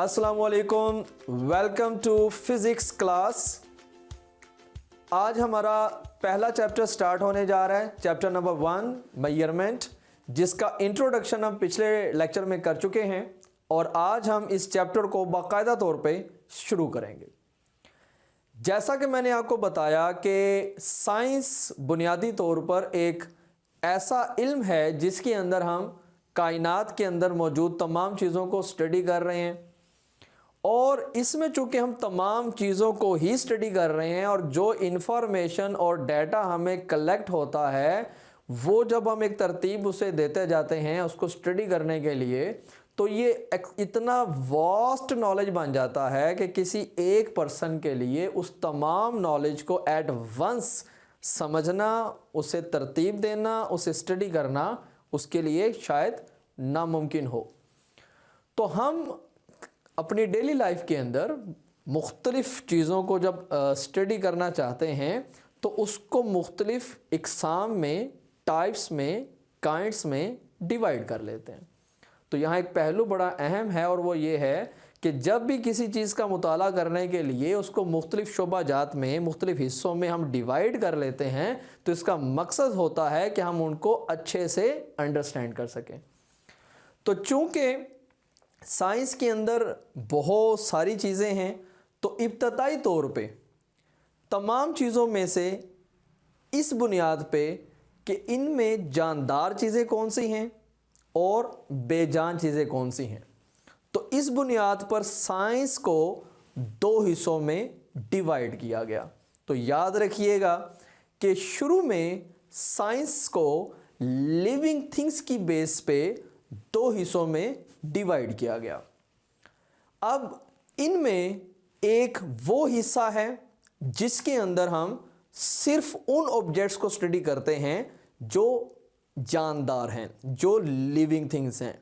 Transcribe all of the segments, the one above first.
अस्सलामुअलैकुम, welcome to physics class. आज हमारा पहला चैप्टर स्टार्ट होने जा रहा है, चैप्टर नंबर 1 मेजरमेंट, जिसका इंट्रोडक्शन हम पिछले लेक्चर में कर चुके हैं और आज हम इस चैप्टर को बाकायदा तौर पे शुरू करेंगे। जैसा कि मैंने आपको बताया कि साइंस बुनियादी तौर पर एक ऐसा इल्म है जिसके अंदर हम कायनात के अंदर मौजूद तमाम चीज़ों को स्टडी कर रहे हैं और इसमें चूँकि हम तमाम चीज़ों को ही स्टडी कर रहे हैं और जो इन्फॉर्मेशन और डाटा हमें कलेक्ट होता है वो जब हम एक तरतीब उसे देते जाते हैं उसको स्टडी करने के लिए, तो ये इतना वास्ट नॉलेज बन जाता है कि किसी एक पर्सन के लिए उस तमाम नॉलेज को एट वंस समझना, उसे तरतीब देना, उसे स्टडी करना उसके लिए शायद नामुमकिन हो। तो हम अपनी डेली लाइफ के अंदर मुख्तलिफ़ चीज़ों को जब स्टडी करना चाहते हैं तो उसको मुख्तलिफ़ इक़साम में, टाइप्स में, काइंड्स में डिवाइड कर लेते हैं। तो यहाँ एक पहलू बड़ा अहम है और वो ये है कि जब भी किसी चीज़ का मुताला करने के लिए उसको मुख्तलिफ़ शोबाजात में, मुख्तलिफ़ हिस्सों में हम डिवाइड कर लेते हैं तो इसका मकसद होता है कि हम उनको अच्छे से अंडरस्टैंड कर सकें। तो चूँकि साइंस के अंदर बहुत सारी चीज़ें हैं तो इब्तदाई तौर पे तमाम चीज़ों में से इस बुनियाद पे कि इनमें जानदार चीज़ें कौन सी हैं और बेजान चीज़ें कौन सी हैं, तो इस बुनियाद पर साइंस को दो हिस्सों में डिवाइड किया गया। तो याद रखिएगा कि शुरू में साइंस को लिविंग थिंग्स की बेस पे दो हिस्सों में डिवाइड किया गया। अब इनमें एक वो हिस्सा है जिसके अंदर हम सिर्फ उन ऑब्जेक्ट्स को स्टडी करते हैं जो जानदार हैं, जो लिविंग थिंग्स हैं,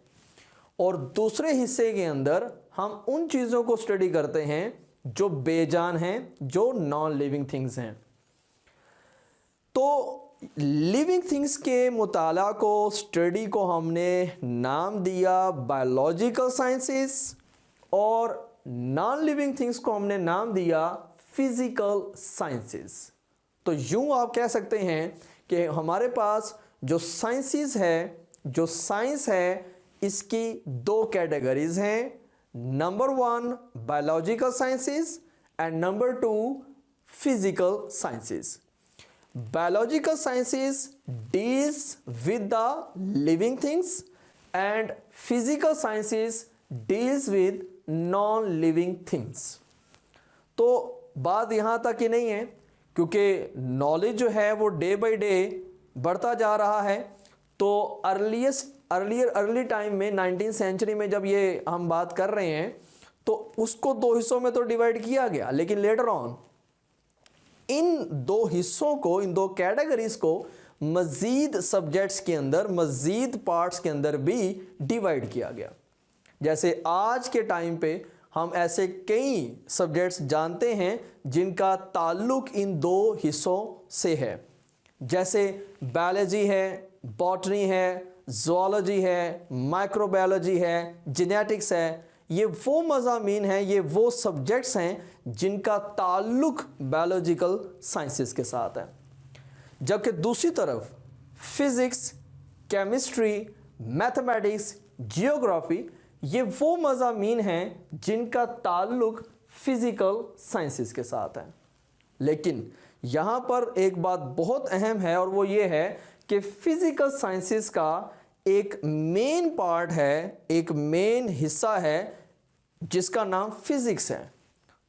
और दूसरे हिस्से के अंदर हम उन चीज़ों को स्टडी करते हैं जो बेजान हैं, जो नॉन लिविंग थिंग्स हैं। तो लिविंग थिंग्स के मुताला को, स्टडी को हमने नाम दिया बायोलॉजिकल साइंसेस और नॉन लिविंग थिंग्स को हमने नाम दिया फिजिकल साइंसेस। तो यूं आप कह सकते हैं कि हमारे पास जो साइंसेस है, जो साइंस है, इसकी दो कैटेगरीज हैं। Number 1 biological sciences and number 2 physical sciences. Biological sciences deals with the living things and physical sciences deals with non-living things। तो बात यहाँ तक ही नहीं है, क्योंकि नॉलेज जो है वो डे बाय डे बढ़ता जा रहा है। तो अर्ली टाइम में 19th सेंचुरी में जब ये हम बात कर रहे हैं तो उसको दो हिस्सों में तो डिवाइड किया गया, लेकिन लेटर ऑन इन दो हिस्सों को, इन दो कैटेगरीज को मज़ीद सब्जेक्ट्स के अंदर, मज़ीद पार्ट्स के अंदर भी डिवाइड किया गया। जैसे आज के टाइम पे हम ऐसे कई सब्जेक्ट्स जानते हैं जिनका ताल्लुक़ इन दो हिस्सों से है, जैसे बायोलॉजी है, बॉटनी है, ज़ूलॉजी है, माइक्रोबायोलॉजी है, जेनेटिक्स है। ये वो मज़ामीन हैं, ये वो सब्जेक्ट्स हैं जिनका ताल्लुक़ बायोलॉजिकल साइंसेस के साथ है। जबकि दूसरी तरफ फिज़िक्स, केमिस्ट्री, मैथमेटिक्स, जियोग्राफी, ये वो मज़ामीन हैं जिनका ताल्लुक़ फ़िज़िकल साइंसेस के साथ है। लेकिन यहाँ पर एक बात बहुत अहम है और वो ये है कि फ़िज़िकल साइंसेस का एक मेन पार्ट है, एक मेन हिस्सा है जिसका नाम फिजिक्स है।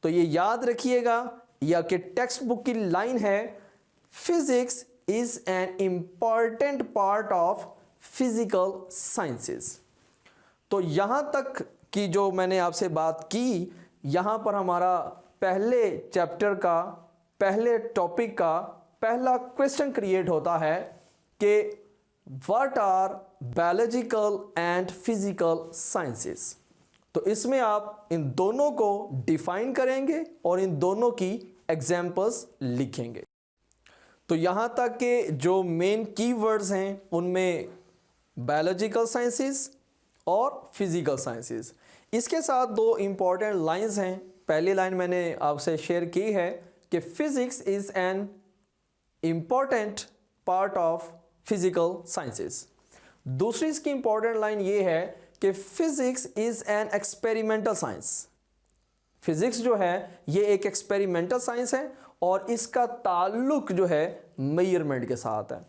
तो ये याद रखिएगा, या कि टेक्स्ट बुक की लाइन है, physics is an important part of physical sciences. तो यहाँ तक की जो मैंने आपसे बात की, यहाँ पर हमारा पहले चैप्टर का, पहले टॉपिक का पहला क्वेश्चन क्रिएट होता है कि what are biological and physical sciences. तो इसमें आप इन दोनों को डिफाइन करेंगे और इन दोनों की एग्जाम्पल्स लिखेंगे। तो यहाँ तक के जो मेन कीवर्ड्स हैं उनमें बायोलॉजिकल साइंसेस और फिजिकल साइंसेस, इसके साथ दो इंपॉर्टेंट लाइंस हैं। पहली लाइन मैंने आपसे शेयर की है कि physics is an important part of physical sciences. दूसरी इसकी इंपॉर्टेंट लाइन ये है कि physics is an experimental science. Physics जो है ये एक एक्सपेरिमेंटल साइंस है और इसका ताल्लुक जो है मेजरमेंट के साथ है।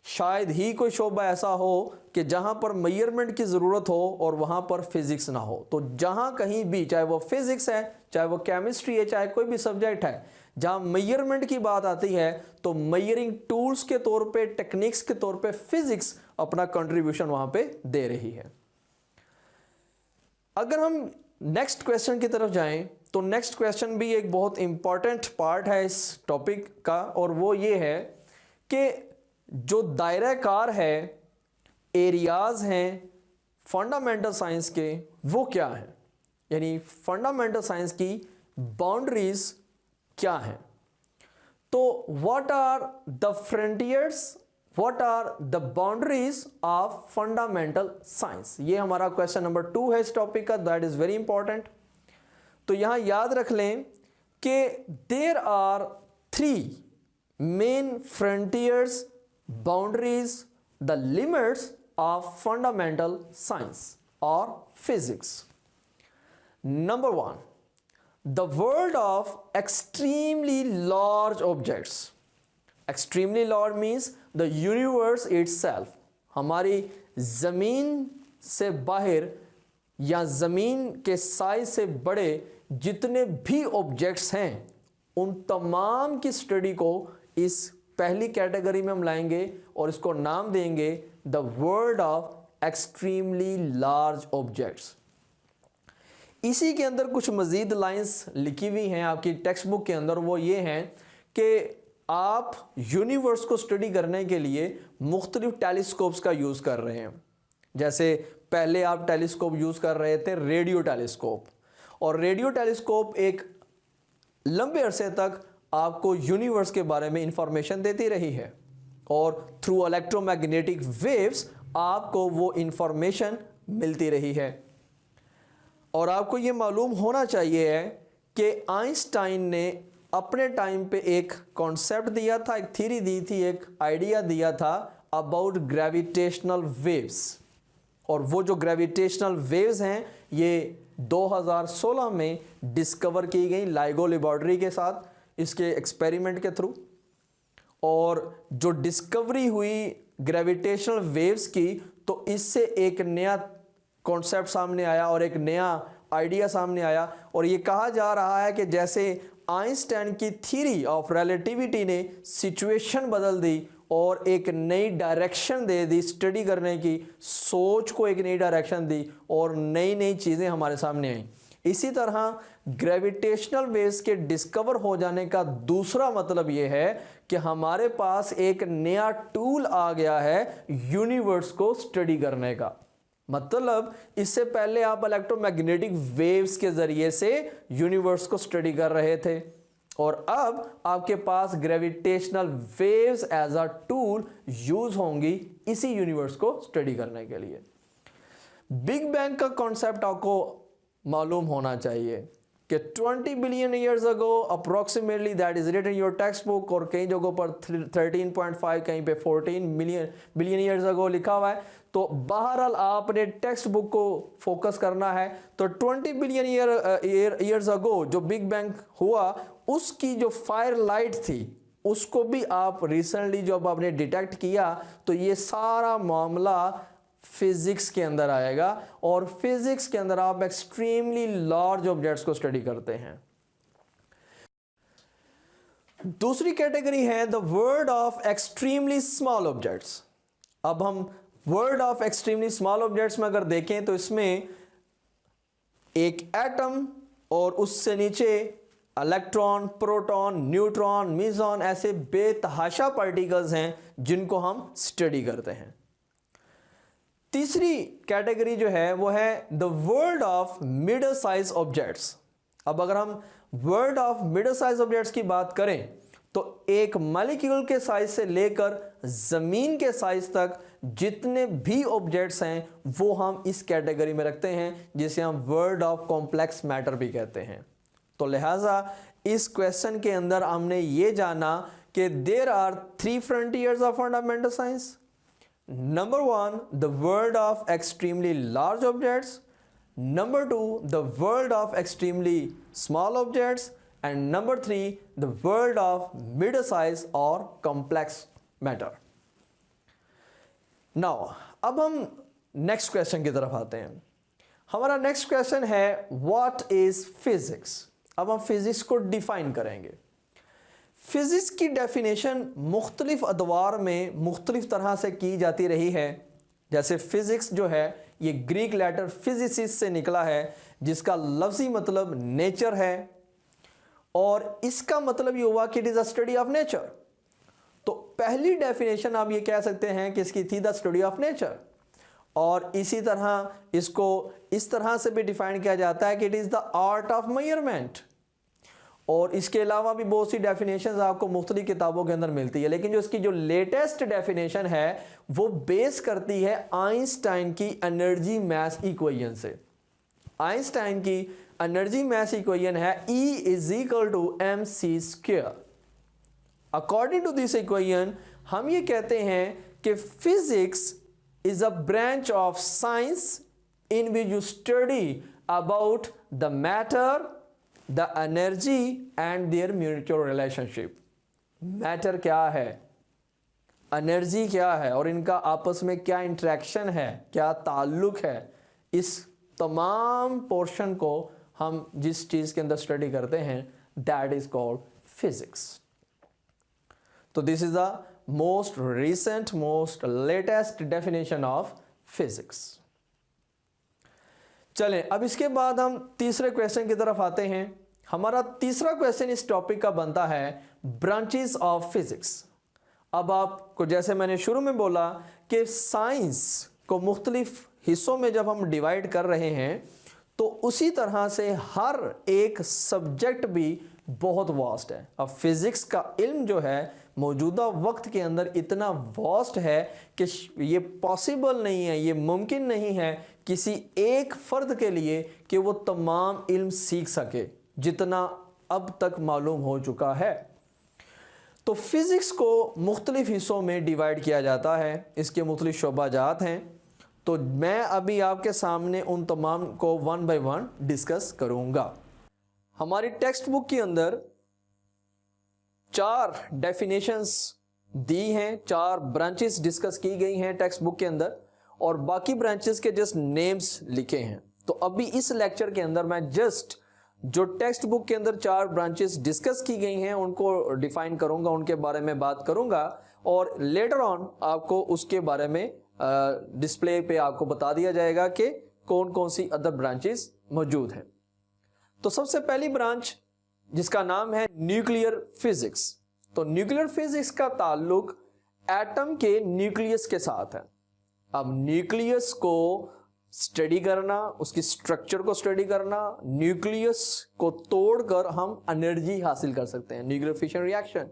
शायद ही कोई शोबा ऐसा हो कि जहां पर मेजरमेंट की ज़रूरत हो और वहां पर फिजिक्स ना हो। तो जहां कहीं भी, चाहे वो फिजिक्स है, चाहे वो केमिस्ट्री है, चाहे कोई भी सब्जेक्ट है, जहां मेजरमेंट की बात आती है तो मेजरिंग टूल्स के तौर पे, टेक्निक्स के तौर पे फिजिक्स अपना कंट्रीब्यूशन वहां पे दे रही है। अगर हम नेक्स्ट क्वेश्चन की तरफ जाएं तो नेक्स्ट क्वेश्चन भी एक बहुत इंपॉर्टेंट पार्ट है इस टॉपिक का, और वो ये है कि जो दायरा कार है, एरियाज हैं फंडामेंटल साइंस के, वो क्या है, यानी फंडामेंटल साइंस की बाउंड्रीज क्या है। तो what are the frontiers, what are the boundaries of fundamental science, ये हमारा क्वेश्चन नंबर 2 है इस टॉपिक का। That is very important. तो यहां याद रख लें कि there are 3 main frontiers, boundaries, the limits of fundamental science or physics. Number 1, the world of extremely large objects. Extremely large means the universe itself. हमारी ज़मीन से बाहर या ज़मीन के साइज से बड़े जितने भी ऑब्जेक्ट्स हैं, उन तमाम की स्टडी को इस पहली कैटेगरी में हम लाएंगे और इसको नाम देंगे the world of extremely large objects. इसी के अंदर कुछ मजीद लाइंस लिखी हुई हैं आपकी टेक्स्ट बुक के अंदर। वो ये हैं कि आप यूनिवर्स को स्टडी करने के लिए मुख्तलिफ टेलीस्कोप्स का यूज़ कर रहे हैं। जैसे पहले आप टेलीस्कोप यूज़ कर रहे थे रेडियो टेलीस्कोप, और रेडियो टेलीस्कोप एक लंबे अरसे तक आपको यूनिवर्स के बारे में इंफॉर्मेशन देती रही है, और थ्रू इलेक्ट्रोमैग्नेटिक वेव्स आपको वो इंफॉर्मेशन मिलती रही है। और आपको ये मालूम होना चाहिए है कि आइंस्टाइन ने अपने टाइम पे एक कॉन्सेप्ट दिया था, एक थ्योरी दी थी, एक आइडिया दिया था अबाउट ग्रेविटेशनल वेव्स। और वो जो ग्रेविटेशनल वेव्स हैं ये 2016 में डिस्कवर की गई लाइगो लेबोरेटरी के साथ, इसके एक्सपेरिमेंट के थ्रू। और जो डिस्कवरी हुई ग्रेविटेशनल वेव्स की, तो इससे एक नया कॉन्सेप्ट सामने आया और एक नया आइडिया सामने आया। और ये कहा जा रहा है कि जैसे आइंस्टाइन की थ्योरी ऑफ रिलेटिविटी ने सिचुएशन बदल दी और एक नई डायरेक्शन दे दी, स्टडी करने की सोच को एक नई डायरेक्शन दी और नई नई चीज़ें हमारे सामने आई। इसी तरह ग्रेविटेशनल वेव्स के डिस्कवर हो जाने का दूसरा मतलब यह है कि हमारे पास एक नया टूल आ गया है यूनिवर्स को स्टडी करने का। मतलब इससे पहले आप इलेक्ट्रोमैग्नेटिक वेव्स के जरिए से यूनिवर्स को स्टडी कर रहे थे, और अब आपके पास gravitational waves as a tool use होंगी इसी यूनिवर्स को स्टडी करने के लिए। बिग बैंग का कॉन्सेप्ट आपको मालूम होना चाहिए कि 20 billion years ago approximately, that is written in your text book, और कई जगहों पर 13.5, कहीं पे 14 बिलियन ईयर्स अगो लिखा हुआ है। तो बहरहाल आपने टेक्स्ट बुक को फोकस करना है। तो 20 बिलियन ईयर्स अगो जो बिग बैंग हुआ, उसकी जो फायर लाइट थी उसको भी आप रिसेंटली जब आपने डिटेक्ट किया, तो ये सारा मामला फिजिक्स के अंदर आएगा। और फिजिक्स के अंदर आप एक्सट्रीमली लार्ज ऑब्जेक्ट्स को स्टडी करते हैं। दूसरी कैटेगरी है the world of extremely small objects. अब हम world of extremely small objects में अगर देखें तो इसमें एक एटम और उससे नीचे इलेक्ट्रॉन, प्रोटॉन, न्यूट्रॉन, मीजॉन, ऐसे बेतहाशा पार्टिकल्स हैं जिनको हम स्टडी करते हैं। तीसरी कैटेगरी जो है वो है the world of middle size objects. अब अगर हम world of middle size objects की बात करें तो एक मॉलिक्यूल के साइज से लेकर जमीन के साइज तक जितने भी ऑब्जेक्ट्स हैं वो हम इस कैटेगरी में रखते हैं, जिसे हम वर्ल्ड ऑफ कॉम्प्लेक्स मैटर भी कहते हैं। तो लिहाजा इस क्वेश्चन के अंदर हमने ये जाना कि there are 3 frontiers of fundamental science. Number 1, the world of extremely large objects. Number 2, the world of extremely small objects. And number 3, the world of mid size और कॉम्प्लेक्स मैटर। नाउ अब हम next question की तरफ आते हैं। हमारा next question है what is physics. अब हम फिजिक्स को डिफाइन करेंगे। फिजिक्स की डेफिनेशन मुख्तलिफ अदवार में मुख्तलिफ तरह से की जाती रही है। जैसे फिजिक्स जो है ये ग्रीक लेटर फिजिसिस से निकला है, जिसका लफ्जी मतलब नेचर है, और इसका मतलब ये हुआ कि it is a study of nature. तो पहली डेफिनेशन आप ये कह सकते हैं कि इसकी थी द स्टडी ऑफ नेचर, और इसी तरह इसको इस तरह से भी डिफाइन किया जाता है कि it is the art of measurement. और इसके अलावा भी बहुत सी डेफिनेशंस आपको मुख्तलिफ किताबों के अंदर मिलती है, लेकिन जो इसकी जो लेटेस्ट डेफिनेशन है वो बेस करती है आइंस्टाइन की एनर्जी मास इक्वेशन से। आइंस्टाइन की एनर्जी मास इक्वेशन है E = mc²। According to this equation हम ये कहते हैं कि physics is a branch of science in which you study about the matter, the energy and their mutual relationship. Matter क्या है, एनर्जी क्या है, और इनका आपस में क्या इंटरेक्शन है, क्या ताल्लुक है, इस तमाम पोर्शन को हम जिस चीज के अंदर स्टडी करते हैं दैट इज कॉल्ड फिजिक्स। तो this is the most recent most latest definition of physics. चलें अब इसके बाद हम तीसरे क्वेश्चन की तरफ आते हैं। हमारा तीसरा क्वेश्चन इस टॉपिक का बनता है ब्रांचेस ऑफ फिजिक्स। अब आपको जैसे मैंने शुरू में बोला कि साइंस को मुख्तलिफ हिस्सों में जब हम डिवाइड कर रहे हैं तो उसी तरह से हर एक सब्जेक्ट भी बहुत वास्ट है। अब फिजिक्स का इल्म जो है मौजूदा वक्त के अंदर इतना वास्ट है कि ये पॉसिबल नहीं है, ये मुमकिन नहीं है किसी एक फ़र्द के लिए कि वो तमाम इल्म सीख सके जितना अब तक मालूम हो चुका है। तो फिज़िक्स को मुख्तलिफ हिस्सों में डिवाइड किया जाता है, इसके मुख्तलिफ शोबाजात हैं। तो मैं अभी आपके सामने उन तमाम को 1 बाय 1 डिस्कस करूँगा। हमारी टेक्स्ट बुक के अंदर 4 डेफिनेशंस दी हैं, 4 ब्रांचेस डिस्कस की गई हैं टेक्स्ट बुक के अंदर, और बाकी ब्रांचेस के जस्ट नेम्स लिखे हैं। तो अभी इस लेक्चर के अंदर मैं जस्ट जो टेक्स्ट बुक के अंदर 4 ब्रांचेस डिस्कस की गई हैं उनको डिफाइन करूंगा, उनके बारे में बात करूंगा, और लेटर ऑन आपको उसके बारे में डिस्प्ले पे आपको बता दिया जाएगा कि कौन कौन सी अदर ब्रांचेस मौजूद हैं। तो सबसे पहली ब्रांच जिसका नाम है न्यूक्लियर फिजिक्स। तो न्यूक्लियर फिजिक्स का ताल्लुक एटम के न्यूक्लियस के साथ है। अब न्यूक्लियस को स्टडी करना, उसकी स्ट्रक्चर को स्टडी करना, न्यूक्लियस को तोड़कर हम एनर्जी हासिल कर सकते हैं, न्यूक्लियर फिशन रिएक्शन।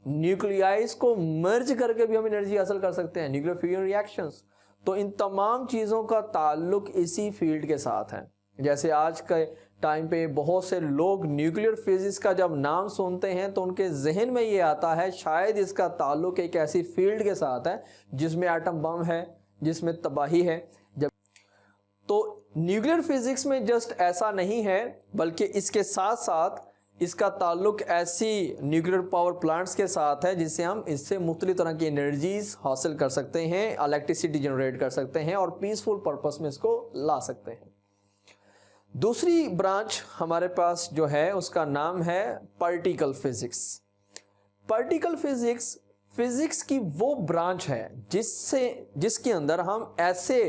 न्यूक्लियाइज को मर्ज करके भी हम एनर्जी हासिल कर सकते हैं, न्यूक्लियर फ्यूजन रिएक्शंस। तो इन तमाम चीज़ों का ताल्लुक इसी फील्ड के साथ है। जैसे आज के टाइम पे बहुत से लोग न्यूक्लियर फिजिक्स का जब नाम सुनते हैं तो उनके जहन में ये आता है शायद इसका ताल्लुक एक ऐसी फील्ड के साथ है जिसमें एटम बम है, जिसमें तबाही है। जब तो न्यूक्लियर फिजिक्स में जस्ट ऐसा नहीं है, बल्कि इसके साथ साथ इसका ताल्लुक ऐसी न्यूक्लियर पावर प्लांट्स के साथ है जिससे हम इससे मुख्तलिफ तरह की एनर्जीज हासिल कर सकते हैं, इलेक्ट्रिसिटी जनरेट कर सकते हैं और पीसफुल पर्पस में इसको ला सकते हैं। दूसरी ब्रांच हमारे पास जो है उसका नाम है particle physics. Particle physics physics की वो ब्रांच है जिसके अंदर हम ऐसे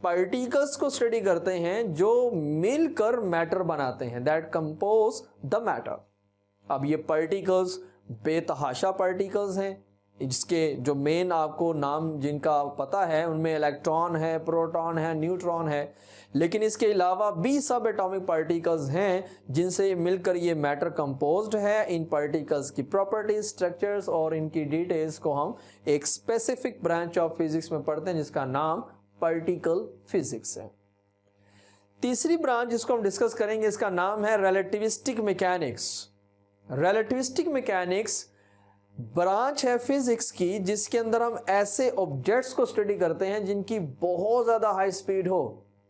पार्टिकल्स को स्टडी करते हैं जो मिलकर मैटर बनाते हैं, दैट कंपोज द मैटर। अब ये पार्टिकल्स बेतहाशा पार्टिकल्स हैं, जिसके जो मेन आपको नाम जिनका पता है उनमें इलेक्ट्रॉन है, प्रोटॉन है, न्यूट्रॉन है, लेकिन इसके अलावा भी सब एटॉमिक पार्टिकल्स हैं जिनसे मिलकर ये मैटर कंपोज्ड है। इन पार्टिकल्स की प्रॉपर्टीज, स्ट्रक्चर्स और इनकी डिटेल्स को हम एक स्पेसिफिक ब्रांच ऑफ फिजिक्स में पढ़ते हैं जिसका नाम पार्टिकल फिजिक्स है। तीसरी ब्रांच जिसको हम डिस्कस करेंगे इसका नाम है relativistic mechanics. Relativistic mechanics branch है फिजिक्स की जिसके अंदर हम ऐसे ऑब्जेक्ट्स को स्टडी करते हैं जिनकी बहुत ज्यादा हाई स्पीड हो,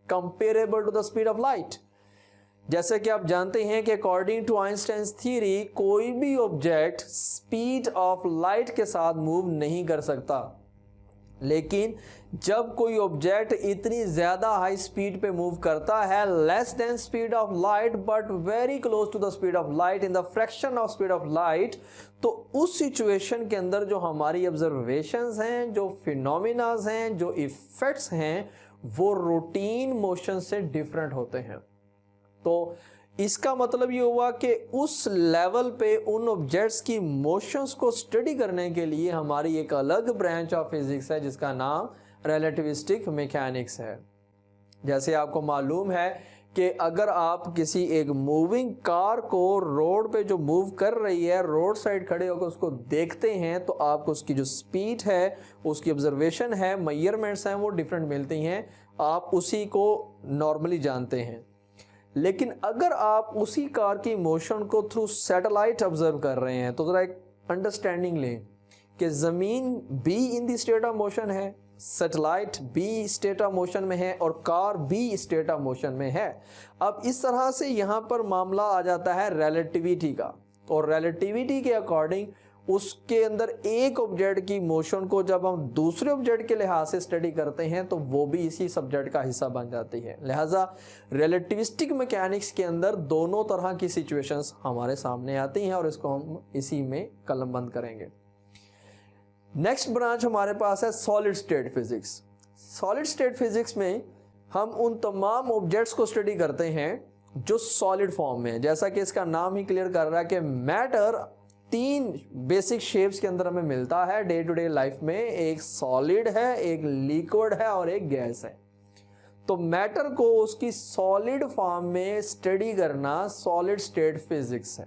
comparable to the speed of light. जैसे कि आप जानते हैं कि अकॉर्डिंग टू आइंस्टाइन्स थ्योरी कोई भी ऑब्जेक्ट स्पीड ऑफ लाइट के साथ मूव नहीं कर सकता, लेकिन जब कोई ऑब्जेक्ट इतनी ज्यादा हाई स्पीड पे मूव करता है, less than speed of light but very close to the speed of light in the fraction of speed of light, तो उस सिचुएशन के अंदर जो हमारी ऑब्जर्वेशंस हैं, जो फिनोमिनाज हैं, जो इफेक्ट्स हैं, वो रूटीन मोशन से डिफरेंट होते हैं। तो इसका मतलब ये हुआ कि उस लेवल पे उन ऑब्जेक्ट्स की मोशंस को स्टडी करने के लिए हमारी एक अलग ब्रांच ऑफ फिजिक्स है जिसका नाम रिलेटिविस्टिक मैकेनिक्स है। जैसे आपको मालूम है कि अगर आप किसी एक मूविंग कार को रोड पे जो मूव कर रही है, रोड साइड खड़े होकर उसको देखते हैं, तो आपको उसकी जो स्पीड है, उसकी ऑब्जर्वेशन है, मेजरमेंट्स हैं, वो डिफरेंट मिलती हैं, आप उसी को नॉर्मली जानते हैं। लेकिन अगर आप उसी कार की मोशन को थ्रू सैटेलाइट ऑब्जर्व कर रहे हैं तो जरा एक अंडरस्टैंडिंग लें कि ज़मीन भी इन दी स्टेट ऑफ मोशन है, सैटेलाइट भी स्टेट ऑफ मोशन में है और कार भी स्टेट ऑफ मोशन में है। अब इस तरह से यहाँ पर मामला आ जाता है रिलेटिविटी का, और रिलेटिविटी के अकॉर्डिंग उसके अंदर एक ऑब्जेक्ट की मोशन को जब हम दूसरे ऑब्जेक्ट के लिहाज से स्टडी करते हैं तो वो भी इसी सब्जेक्ट का हिस्सा बन जाती है। लिहाजा रिलेटिविस्टिक मैकेनिक्स के अंदर दोनों तरह की सिचुएशंस हमारे सामने आती हैं और इसको हम इसी में कलमबंद करेंगे। नेक्स्ट ब्रांच हमारे पास है solid state physics. Solid state physics में हम उन तमाम ऑब्जेक्ट्स को स्टडी करते हैं जो सॉलिड फॉर्म में है। जैसा कि इसका नाम ही क्लियर कर रहा है कि मैटर 3 बेसिक शेप्स के अंदर हमें मिलता है डे टू डे लाइफ में, एक सॉलिड है, एक लिक्विड है और एक गैस है। तो मैटर को उसकी सॉलिड फॉर्म में स्टडी करना सॉलिड स्टेट फिजिक्स है।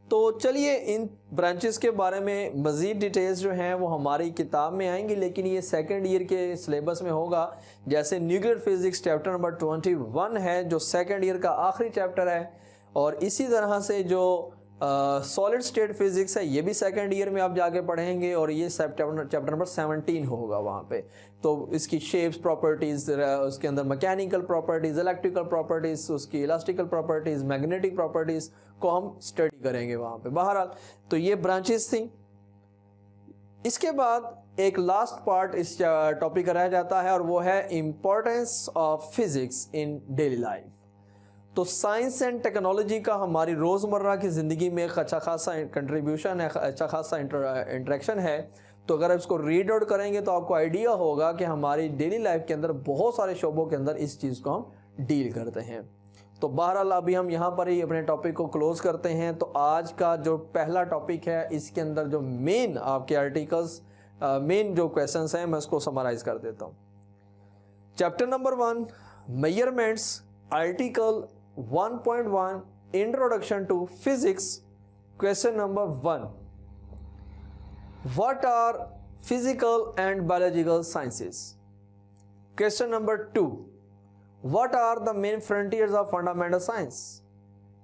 तो चलिए इन ब्रांचेस के बारे में मज़ीद डिटेल्स जो हैं वो हमारी किताब में आएंगी, लेकिन ये सेकेंड ईयर के सिलेबस में होगा। जैसे न्यूक्लियर फिजिक्स चैप्टर नंबर 21 है जो सेकेंड ईयर का आखिरी चैप्टर है, और इसी तरह से जो सॉलिड स्टेट फिजिक्स है ये भी सेकेंड ईयर में आप जाके पढ़ेंगे, और ये चैप्टर नंबर 17 होगा वहाँ पे। तो इसकी शेप्स, प्रॉपर्टीज़, उसके अंदर मैकेनिकल प्रॉपर्टीज़, इलेक्ट्रिकल प्रॉपर्टीज़, उसकी इलास्टिकल प्रॉपर्टीज़, मैग्नेटिक प्रॉपर्टीज़ को हम स्टडी करेंगे वहाँ पे। बहरहाल तो ये ब्रांचेस थी। इसके बाद एक लास्ट पार्ट इस टॉपिक का रह जाता है और वो है importance of physics in daily life. तो साइंस एंड टेक्नोलॉजी का हमारी रोज़मर्रा की ज़िंदगी में एक अच्छा खासा कंट्रीब्यूशन है, अच्छा खासा इंटरेक्शन है। तो अगर आप इसको रीड आउट करेंगे तो आपको आइडिया होगा कि हमारी डेली लाइफ के अंदर बहुत सारे शोबों के अंदर इस चीज़ को हम डील करते हैं। तो बहरहाल अभी हम यहाँ पर ही अपने टॉपिक को क्लोज़ करते हैं। तो आज का जो पहला टॉपिक है इसके अंदर जो मेन आपके आर्टिकल्स, मेन जो क्वेश्चंस हैं मैं उसको समराइज़ कर देता हूँ। Chapter number 1 measurements, article 1.1 Introduction to Physics. Question number 1. What are physical and biological sciences? Question number 2. What are the main frontiers of fundamental science?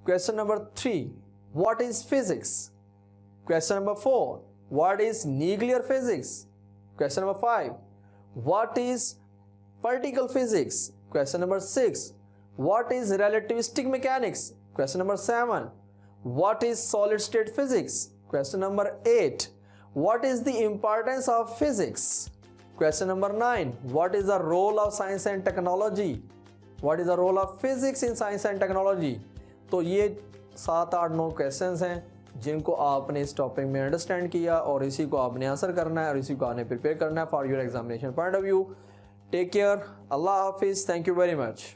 Question number 3. What is physics? Question number 4. What is nuclear physics? Question number 5. What is particle physics? Question number 6. What is relativistic mechanics? Question number 7. What is solid state physics? Question number 8. What is the importance of physics? Question number 9. What is the role of science and technology? What is the role of physics in science and technology? तो ये 7, 8, 9 questions हैं जिनको आपने इस topic में understand किया और इसी को आपने आंसर करना है और इसी को आपने प्रिपेयर करना है for your examination point of view. Take care, अल्लाह हाफिज़, थैंक यू वेरी मच।